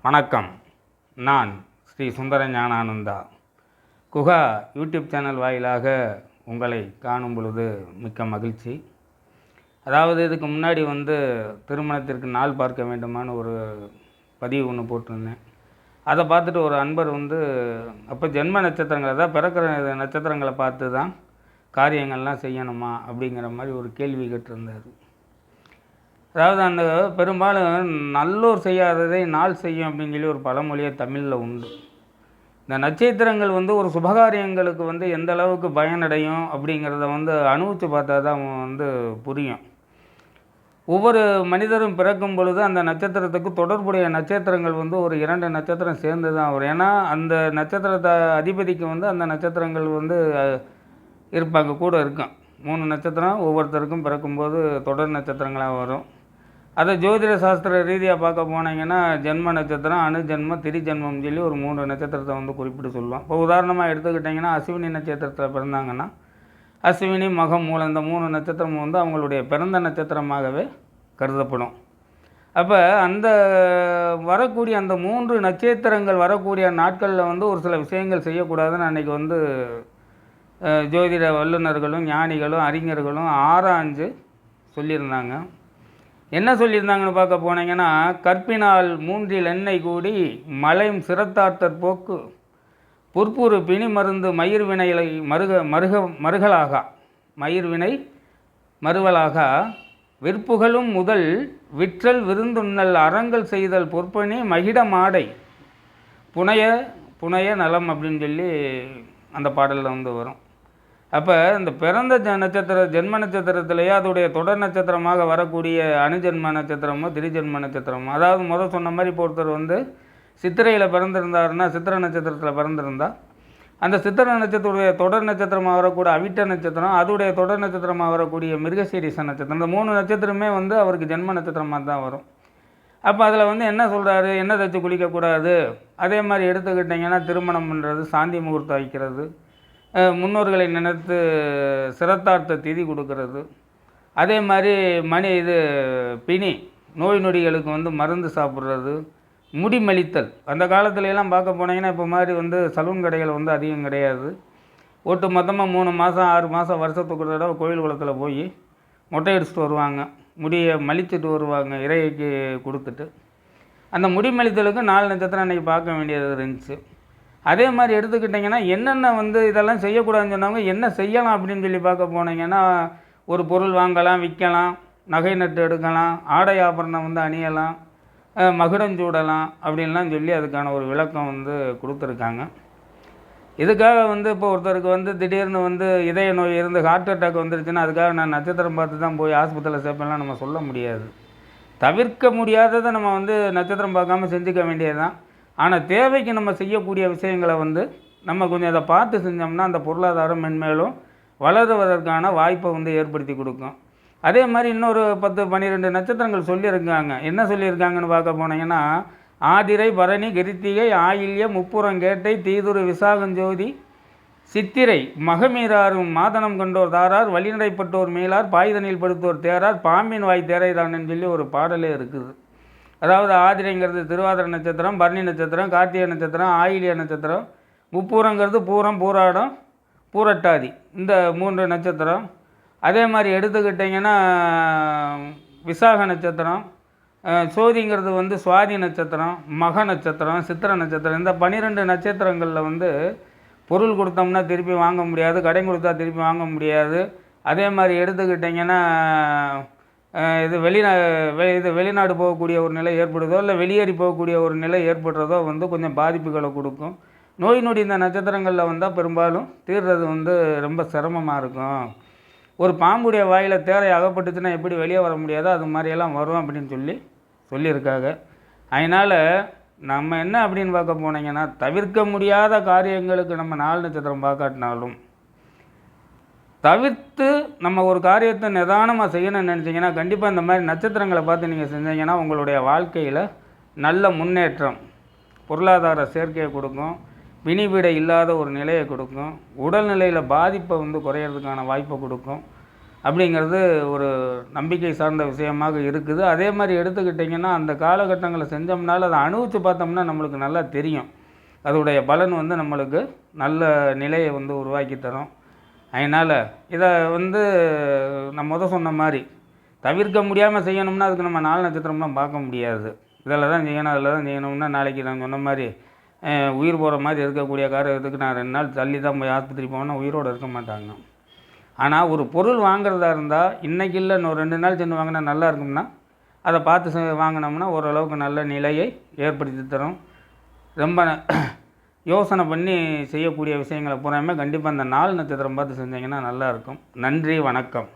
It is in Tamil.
வணக்கம். நான் ஸ்ரீ சுந்தர ஞானானந்தா. குகா யூடியூப் சேனல் வாயிலாக உங்களை காணும் பொழுது மிக்க மகிழ்ச்சி. அதாவது இதுக்கு முன்னாடி திருமணத்திற்கு நாள் பார்க்க வேண்டுமான்னு ஒரு பதிவு ஒன்று போட்டிருந்தேன். அதை பார்த்துட்டு ஒரு அன்பர் அப்போ ஜென்ம நட்சத்திரங்களை தான் பிறக்கிற நட்சத்திரங்களை பார்த்து தான் காரியங்கள்லாம் செய்யணுமா அப்படிங்கிற மாதிரி ஒரு கேள்வி கேட்டிருந்தார். அதாவது அந்த பெரும்பாலும் நல்லோர் செய்யாததை நாள் செய்யும் அப்படின்னு சொல்லி ஒரு பழமொழியே தமிழில் உண்டு. இந்த நட்சத்திரங்கள் ஒரு சுபகாரியங்களுக்கு எந்த அளவுக்கு பயனடையும் அப்படிங்கிறத அனுபவித்து பார்த்தா தான் புரியும். ஒவ்வொரு மனிதரும் பிறக்கும் பொழுது அந்த நட்சத்திரத்துக்கு தொடர்புடைய நட்சத்திரங்கள் ஒரு 2 நட்சத்திரம் சேர்ந்து தான் வரும். ஏன்னா அந்த நட்சத்திரத்தை அதிபதிக்கு அந்த நட்சத்திரங்கள் இருப்பாங்க, கூட இருக்கும். 3 நட்சத்திரம் ஒவ்வொருத்தருக்கும் பிறக்கும்போது தொடர் நட்சத்திரங்களாக வரும். அதை ஜோதிட சாஸ்திர ரீதியாக பார்க்க போனீங்கன்னா ஜென்ம நட்சத்திரம், அணுஜென்மம், திரிஜென்மம் சொல்லி ஒரு 3 நட்சத்திரத்தை குறிப்பிட்டு சொல்லுவோம். இப்போ உதாரணமாக எடுத்துக்கிட்டிங்கன்னா அஸ்வினி நட்சத்திரத்தில் பிறந்தாங்கன்னா அஸ்வினி, மகம், மூலம் இந்த 3 நட்சத்திரம் அவங்களுடைய பிறந்த நட்சத்திரமாகவே கருதப்படும். அப்போ அந்த வரக்கூடிய அந்த 3 நட்சத்திரங்கள் வரக்கூடிய நாட்களில் ஒரு சில விஷயங்கள் செய்யக்கூடாதுன்னு அன்றைக்கி ஜோதிட வல்லுநர்களும் ஞானிகளும் அறிஞர்களும் ஆராய்ஞ்சு சொல்லியிருந்தாங்க. என்ன சொல்லியிருந்தாங்கன்னு பார்க்க போனீங்கன்னா, கற்பினால் 3 எண்ணெய் கூடி மலையும் சிரத்தார்த்தற் போக்கு புற்புறு பிணி மருந்து மயிர்வினை மருகலாகா மயிர்வினை மறுவலாக விற்புகளும் முதல் விற்றல் விருந்துண்ணல் அறங்கள் செய்தல் பொற்பனி மகிட மாடை புனைய நலம் அப்படின்னு சொல்லி அந்த பாடலில் வரும். அப்போ இந்த பிறந்த ஜென்ம நட்சத்திரத்திலேயே அதோடைய தொடர் நட்சத்திரமாக வரக்கூடிய அணுஜென்ம நட்சத்திரமோ திரிஜென்ம சொன்னமோ, அதாவது சொன்ன மாதிரி இப்போ ஒருத்தர் சித்திரையில் பிறந்திருந்தாருன்னா, சித்திரை நட்சத்திரத்தில் பிறந்திருந்தால் அந்த சித்திரை நட்சத்திரத்துடைய தொடர் நட்சத்திரமாக வரக்கூடிய அவிட்ட நட்சத்திரம், அதோடைய தொடர் நட்சத்திரமாக வரக்கூடிய மிருகசீரிச நட்சத்திரம், இந்த 3 நட்சத்திரமே அவருக்கு ஜென்ம நட்சத்திரமாக தான் வரும். அப்போ அதில் என்ன சொல்கிறாரு, என்ன தச்சு குளிக்கக்கூடாது, அதே மாதிரி எடுத்துக்கிட்டிங்கன்னா திருமணம் பண்ணுறது, சாந்தி முகூர்த்தம் வைக்கிறது, முன்னோர்களை நினைத்து சிரத்தார்த்த திதி கொடுக்கறது, அதே மாதிரி பிணி நோய் நொடிகளுக்கு மருந்து சாப்பிட்றது, முடிமலித்தல். அந்த காலத்துலலாம் பார்க்க போனீங்கன்னா இப்போ மாதிரி சலூன் கடைகள் அதிகம் கிடையாது. ஒட்டு மொத்தமாக 3 மாதம் 6 மாதம் வருஷத்துக்கு ஒரு தடவை கோயில் குளத்தில் போய் மொட்டை அடிச்சுட்டு வருவாங்க, முடியை மலிச்சுட்டு வருவாங்க இறைக்கு கொடுத்துட்டு. அந்த முடிமலித்தலுக்கு 4 நட்சத்திரம் அன்றைக்கி பார்க்க வேண்டியது இருந்துச்சு. அதே மாதிரி எடுத்துக்கிட்டிங்கன்னா என்னென்ன இதெல்லாம் செய்யக்கூடாதுன்னு சொன்னவங்க என்ன செய்யலாம் அப்படின்னு சொல்லி பார்க்க போனீங்கன்னா, ஒரு பொருள் வாங்கலாம், விற்கலாம், நகை நட்டு எடுக்கலாம், ஆடை ஆபரணம் அணியலாம், மகுடஞ்சூடலாம் அப்படின்லாம் சொல்லி அதுக்கான ஒரு விளக்கம் கொடுத்துருக்காங்க. இதுக்காக இப்போ ஒருத்தருக்கு திடீர்னு இதய நோய் இருந்து ஹார்ட் அட்டாக் வந்துருச்சுன்னா அதுக்காக நான் நட்சத்திரம் பார்த்து தான் போய் ஆஸ்பத்திரியில் சேர்ப்பேன்லாம் நம்ம சொல்ல முடியாது. தவிர்க்க முடியாததை நம்ம நட்சத்திரம் பார்க்காம செஞ்சுக்க வேண்டியது தான். ஆனால் தேவைக்கு நம்ம செய்யக்கூடிய விஷயங்களை நம்ம கொஞ்சம் அதை பார்த்து செஞ்சோம்னா அந்த பொருளாதாரம் மென்மேலும் வளருவதற்கான வாய்ப்பை ஏற்படுத்தி கொடுக்கும். அதே மாதிரி இன்னொரு 10-12 நட்சத்திரங்கள் சொல்லியிருக்காங்க. என்ன சொல்லியிருக்காங்கன்னு பார்க்க போனீங்கன்னா, ஆதிரை, பரணி, கிருத்திகை, ஆயில்ய, முப்புறம், கேட்டை, தீதுரு, விசாகஞ்சோதி, சித்திரை, மகமீராரும் மாதனம் கண்டோர் தாரார், வழிநடைப்பட்டோர் மீளார், பாய்தனில் படுத்தோர் தேரார், பாம்பின் வாய் தேரைதான்னு சொல்லி ஒரு பாடலே இருக்குது. அதாவது ஆதிரைங்கிறது திருவாதிரை நட்சத்திரம், பரணி நட்சத்திரம், கார்த்திகை நட்சத்திரம், ஆயிலிய நட்சத்திரம், முப்பூரங்கிறது பூரம், பூராடம், பூரட்டாதி, இந்த 3 நட்சத்திரம். அதே மாதிரி எடுத்துக்கிட்டிங்கன்னா விசாக நட்சத்திரம், சோதிங்கிறது சுவாதி நட்சத்திரம், மக நட்சத்திரம், சித்திரை நட்சத்திரம், இந்த 12 நட்சத்திரங்களில் பொருள் கொடுத்தோம்னா திருப்பி வாங்க முடியாது, கடை கொடுத்தா திருப்பி வாங்க முடியாது. அதே மாதிரி எடுத்துக்கிட்டிங்கன்னா வெளிநாடு போகக்கூடிய ஒரு நிலை ஏற்படுதோ இல்லை வெளியேறி போகக்கூடிய ஒரு நிலை ஏற்படுறதோ கொஞ்சம் பாதிப்புகளை கொடுக்கும். நோய் நொடி இந்த நட்சத்திரங்களில் வந்தால் பெரும்பாலும் தீர்றது ரொம்ப சிரமமாக இருக்கும். ஒரு பாம்புடைய வாயில் தேரை அகப்பட்டுச்சுன்னா எப்படி வெளியே வர முடியாதோ அது மாதிரியெல்லாம் வரும் அப்படின்னு சொல்லியிருக்காங்க. அதனால் நம்ம என்ன அப்படின்னு பார்க்க போனீங்கன்னா, தவிர்க்க முடியாத காரியங்களுக்கு நம்ம 4 நட்சத்திரம் பார்க்காட்டினாலும் தவிர்த்து நம்ம ஒரு காரியத்தை நிதானமாக செய்யணும்னு நினச்சிங்கன்னா கண்டிப்பாக இந்த மாதிரி நட்சத்திரங்களை பார்த்து நீங்கள் செஞ்சீங்கன்னா உங்களுடைய வாழ்க்கையில் நல்ல முன்னேற்றம், பொருளாதார சேர்க்கையை கொடுக்கும், வினிவிடை இல்லாத ஒரு நிலையை கொடுக்கும், உடல்நிலையில் பாதிப்பை குறையிறதுக்கான வாய்ப்பை கொடுக்கும். அப்படிங்கிறது ஒரு நம்பிக்கை சார்ந்த விஷயமாக இருக்குது. அதே மாதிரி எடுத்துக்கிட்டிங்கன்னா அந்த காலகட்டங்களை செஞ்சோம்னால அதை அனுபவித்து பார்த்தோம்னா நம்மளுக்கு நல்லா தெரியும். அதோடைய பலன் வந்து நம்மளுக்கு நல்ல நிலையை வந்து உருவாக்கி தரும். அதனால் இதை வந்து நான் சொன்ன மாதிரி தவிர்க்க முடியாமல் செய்யணும்னா அதுக்கு நம்ம 4 நட்சத்திரம்லாம் பார்க்க முடியாது. இதில் தான் செய்யணும், அதில் தான் செய்யணும்னா நாளைக்கு நான் சொன்ன மாதிரி உயிர் போகிற மாதிரி இருக்கக்கூடிய காரியத்துக்கு நான் 2 நாள் தள்ளி தான் போய் ஆஸ்பத்திரி போனால் உயிரோடு இருக்க மாட்டாங்க. ஆனால் ஒரு பொருள் வாங்குறதா இருந்தால் இன்றைக்கி இல்லை இன்னும் 2 நாள் சென்று வாங்கினா நல்லா இருக்கும்னா அதை பார்த்து வாங்கினோம்னா ஓரளவுக்கு நல்ல நிலையை ஏற்படுத்தி தரும். ரொம்ப யோசனை பண்ணி செய்யக்கூடிய விஷயங்களை பூராமே கண்டிப்பாக அந்த 4 நட்சத்திரம் பார்த்து செஞ்சிங்கன்னா நல்லாயிருக்கும். நன்றி, வணக்கம்.